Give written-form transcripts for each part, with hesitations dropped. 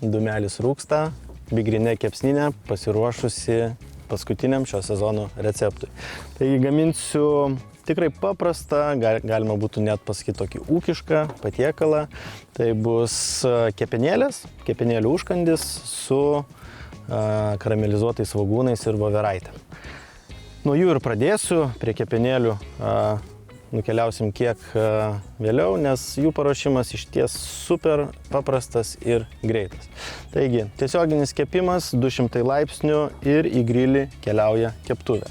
dūmelis rūksta, bigrinė kepsninė pasiruošusi paskutiniam šio sezono receptui. Taigi gaminsiu tikrai paprastą, galima būtų net pasakyti tokį ūkišką patiekalą. Tai bus kepenėlių užkandis su karamelizuotais svogūnais ir voveraitėm. Nuo jų ir pradėsiu, prie kepenėlių nukeliausim kiek vėliau, nes jų paruošimas išties super paprastas ir greitas. Taigi, tiesioginis kepimas 200 laipsnių ir į grilį keliauja keptuvė.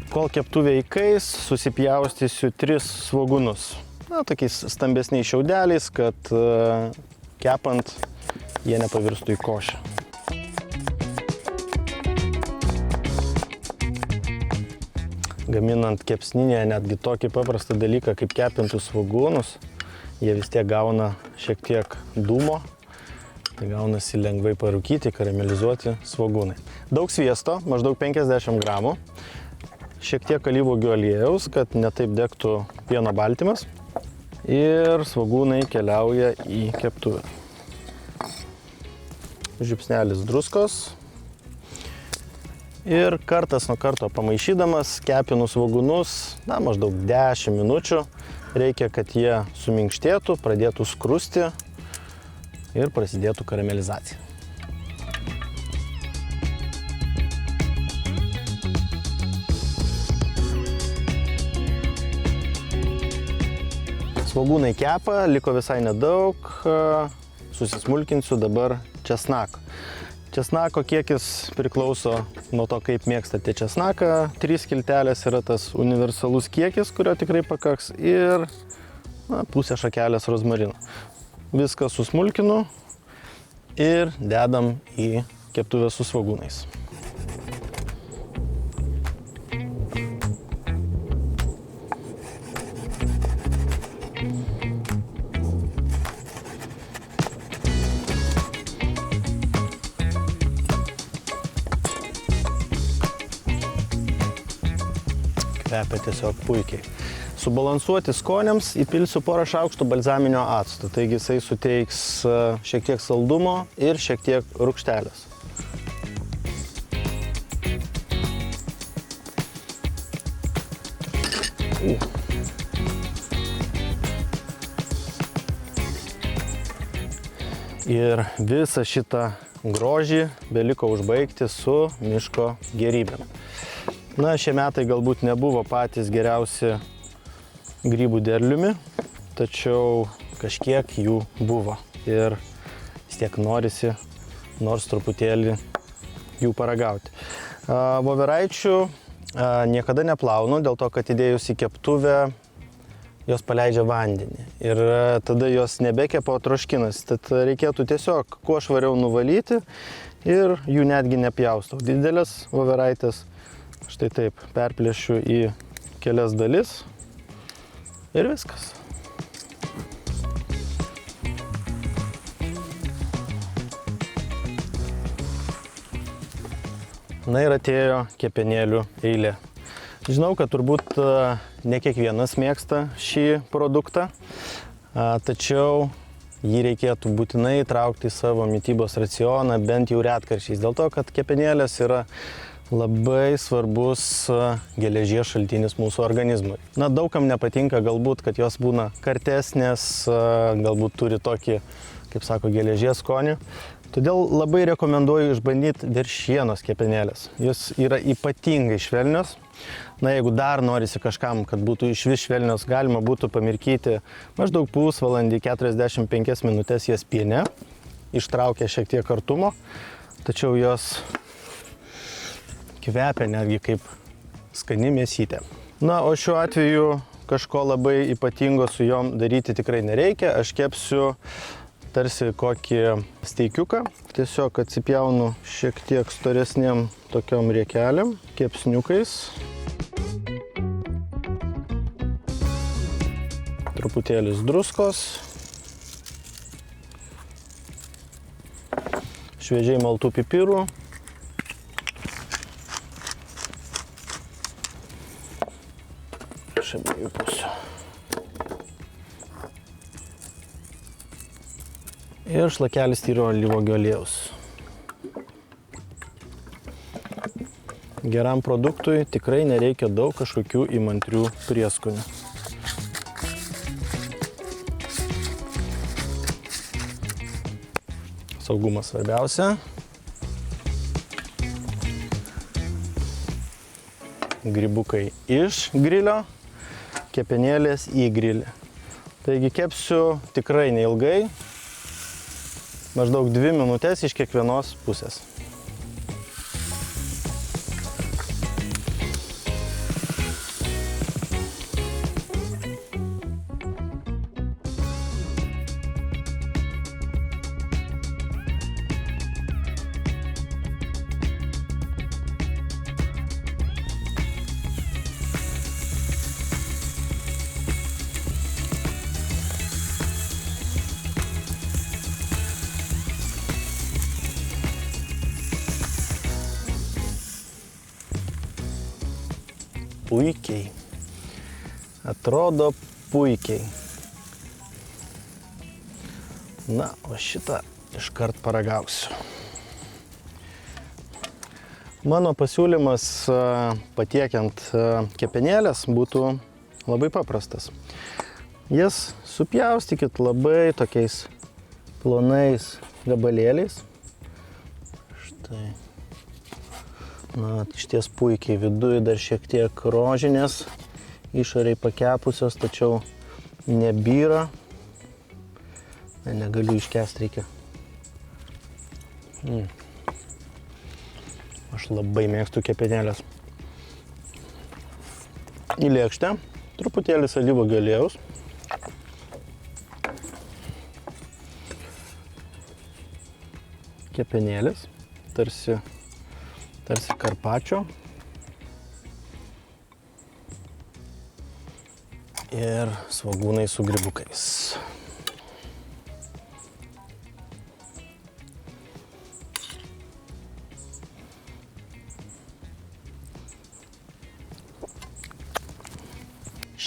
Kol keptuvė įkais, susipjaustysiu 3 svogūnus. Tokiais stambesniais šiaudeliais, kad kepant jie nepavirstų į košę. Gaminant kepsninėje netgi tokį paprastą dalyką kaip kepintus svogūnus, jie vis tiek gauna šiek tiek dūmo, tai gaunasi lengvai parūkyti, karamelizuoti svogūnai. Daug sviesto, maždaug 50 gramų, šiek tiek alyvuogių aliejaus, kad netaip degtų pieno baltymas, ir svogūnai keliauja į keptuvę. Žiupsnelis druskos ir kartas nuo karto pamaišydamas kepinu svogūnus, maždaug 10 minučių. Reikia, kad jie suminkštėtų, pradėtų skrusti ir prasidėtų karamelizacija. Svogūnai kepa, liko visai nedaug, susismulkinsiu dabar česnako. Česnako kiekis priklauso nuo to, kaip mėgstate česnaką. 3 skiltelės yra tas universalus kiekis, kurio tikrai pakaks, ir pusę šakelės rozmarino. Viską susmulkinu ir dedam į keptuvę su svogūnais. Kvepia tiesiog puikiai. Subalansuoti skoniams įpilsiu porą šaukštų balzaminio acto, taigi jisai suteiks šiek tiek saldumo ir šiek tiek rūgštelės. Ir visą šitą grožį beliko užbaigti su miško gėrybėm. Šie metai galbūt nebuvo patys geriausi grybų derliumi, tačiau kažkiek jų buvo. Ir vis tiek norisi nors truputėlį jų paragauti. Voveraičių niekada neplaunu, dėl to, kad įdėjus į keptuvę jos paleidžia vandenį. Ir tada jos nebekepa, o troškinasi. Tad reikėtų tiesiog kuo švariau nuvalyti ir jų netgi nepjaustau. Didelės voveraitės štai taip perplėšiu į kelias dalis ir viskas. Ir atėjo kepenėlių eilė. Žinau, kad turbūt ne kiekvienas mėgsta šį produktą, tačiau jį reikėtų būtinai įtraukti į savo mitybos racioną, bent jau retkarčiais, dėl to, kad kepenėlės yra labai svarbus geležies šaltinis mūsų organizmui. Daugam nepatinka galbūt, kad jos būna kartesnės, galbūt turi tokį, kaip sako, geležies skonį. Todėl labai rekomenduoju išbandyti veršienos kepenėlės. Jos yra ypatingai švelnios. Jeigu dar norisi kažkam, kad būtų išvis švelnios, galima būtų pamirkyti maždaug pusvalandį, 45 minutės jas piene, ištraukia šiek tiek kartumo, tačiau jos kvepia netgi kaip skani mėsytė. O šiuo atveju kažko labai ypatingo su jom daryti tikrai nereikia. Aš kepsiu tarsi kokį steikiuką. Tiesiog atsipjaunu šiek tiek storesnėm tokiom riekelėm, kepsniukais. Truputėlis druskos. Šviežiai maltų pipirų. Iš abiejų pusių. Ir šlakelis tyro alyvuogių aliejaus. Geram produktui tikrai nereikia daug kažkokių įmantrių prieskonių. Saugumas svarbiausia. Grybukai iš grilio, kepenėlės į grilį. Taigi kepsiu tikrai neilgai, maždaug 2 minutės iš kiekvienos pusės. Puikiai. Atrodo puikiai. Na, o šitą iškart paragausiu. Mano pasiūlymas patiekiant kepenėlės būtų labai paprastas. Jas supjaustykit labai tokiais plonais gabalėliais. Štai. Na, išties puikiai, viduje dar šiek tiek rožinės, išoriai pakepusios, tačiau nebyra. Negaliu iškęsti, reikia. Aš labai mėgstu kepenėlės. Į lėkštę, truputėlis alyvuogių aliejaus. Kepenėlės, tarsi karpačio. Ir svogūnai su grybukais.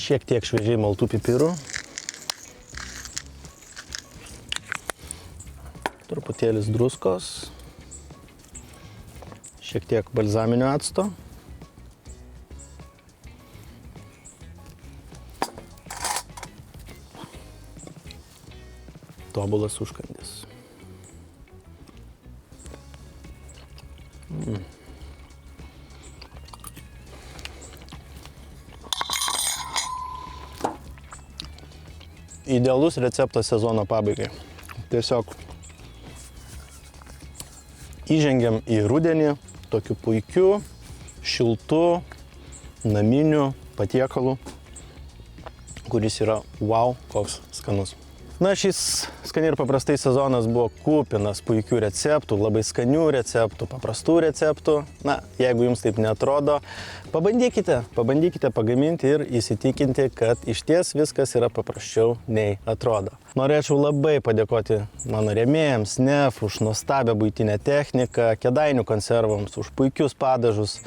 Šiek tiek šviežiai maltų pipirų. Truputėlis druskos. Šiek tiek balzaminio acto. Tobulas užkandis. Idealus receptas sezono pabaigai. Tiesiog įžengiam į rudenį tokiu puikiu, šiltu, naminiu patiekalu, kuris yra wow, koks skanus. Na, šis skaniai ir paprastai sezonas buvo kupinas puikių receptų, labai skanių receptų, paprastų receptų. Na, jeigu jums taip neatrodo, pabandykite pagaminti ir įsitikinti, kad išties viskas yra paprasčiau nei atrodo. Norėčiau labai padėkoti mano rėmėjams NEF už nuostabią buitinę techniką, Kėdainių konservams už puikius padažus,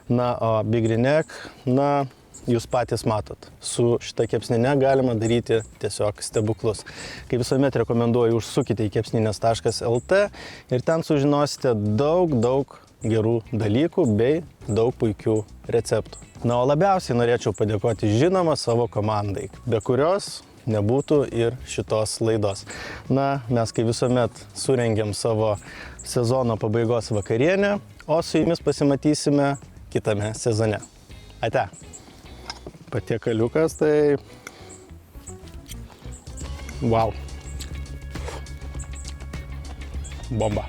na, o Bigrinek, na, jūs patys matot, su šita kepsnine galima daryti tiesiog stebuklus. Kaip visuomet rekomenduoju, užsukite į kepsninės.lt ir ten sužinosite daug gerų dalykų bei daug puikių receptų. Na, o labiausiai norėčiau padėkoti žinoma savo komandai, be kurios nebūtų ir šitos laidos. Na, mes kaip visuomet surengėm savo sezono pabaigos vakarienę, o su jumis pasimatysime kitame sezone. Ate! Patiekaliukas, tai wow. Bomba.